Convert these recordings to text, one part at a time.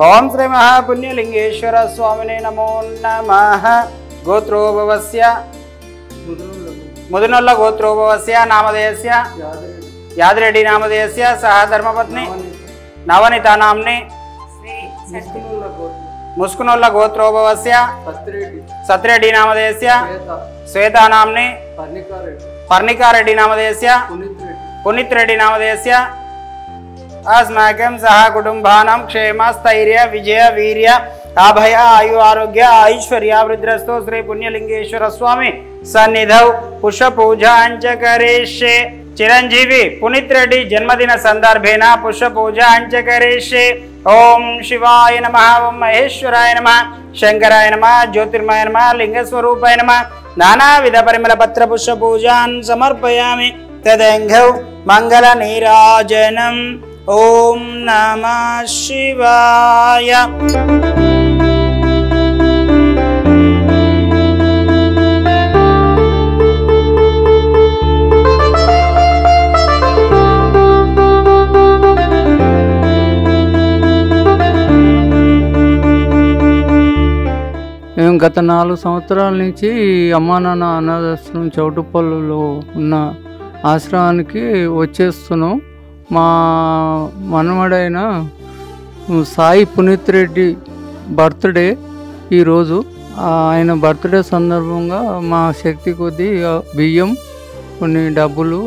ఓం శ్రీ మహాపుణ్యలింగేశ్వర స్వామినే నమో నమః. గోత్రోభవస్య ముదునొల్ల గోత్రోభవస్య నామధేయస్య యాదిరెడ్డి నామధేయస్య సహ ధర్మపత్ని నవనిత నామ్ని ముస్కునొల్ల గోత్రోభవస్య సత్రెడ్డి నామధేయస్య శ్వేతా నామ్ని పర్ణికారెడ్డి నామధేయస్య పునీత్ రెడ్డి నామధేయస్య अस्माकं सह कुटुंबानां क्षेम स्थैर्य विजय वीर्य अभय आयु आरोग्य ऐश्वर्यावृद्धिरस्तु श्री पुण्यलिंगेश्वर स्वामी सन्निधौ पुष्प पूजांच करिष्ये. चिरंजीवी पुनीत रेड्डी जन्मदिन संदर्भेन पुष्प पूजांच करिष्ये. ओम शिवाय नमः, ओम महेश्वराय नमः, शंकराय नमः, ज्योतिर्मय नमः, लिंगस्वरूपाय नमः. नानाविध परिमल पत्र पुष्प पूजान् समर्पयामि. तदंघौ मंगल नीराजनम्. ओम नमः शिवाय. మేము గత 4 సంవత్సరాల నుంచి అమ్మా నాన్న అనాథాశ్రమం చౌటుప్పల్లో ఉన్న ఆశ్రమానికి వచ్చేస్తున్నాం. మా మనవడైన సాయి పునీత్ రెడ్డి బర్త్డే ఈరోజు. ఆయన బర్త్డే సందర్భంగా మా శక్తి కొద్దీ బియ్యం కొన్ని డబ్బులు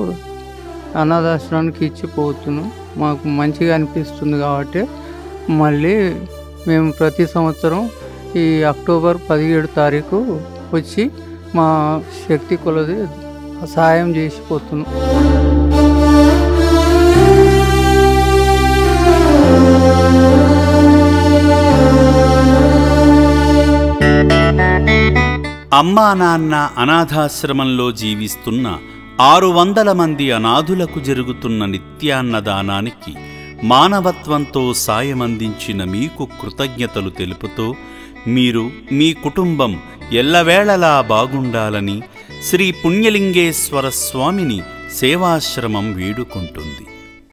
అనాథాశ్రమానికి ఇచ్చిపోతున్నాం. మాకు మంచిగా అనిపిస్తుంది కాబట్టి మళ్ళీ మేము ప్రతి సంవత్సరం ఈ అక్టోబర్ 17 తారీఖు వచ్చి మా శక్తి కొలది సహాయం చేసిపోతున్నాం. అమ్మా నాన్న అనాథాశ్రమంలో జీవిస్తున్న 600 మంది అనాథులకు జరుగుతున్న నిత్యాన్నదానానికి మానవత్వంతో సాయమందించిన మీకు కృతజ్ఞతలు తెలుపుతూ మీరు మీ కుటుంబం ఎల్లవేళలా బాగుండాలని శ్రీ పుణ్యలింగేశ్వర స్వామిని సేవాశ్రమం వేడుకుంటుంది.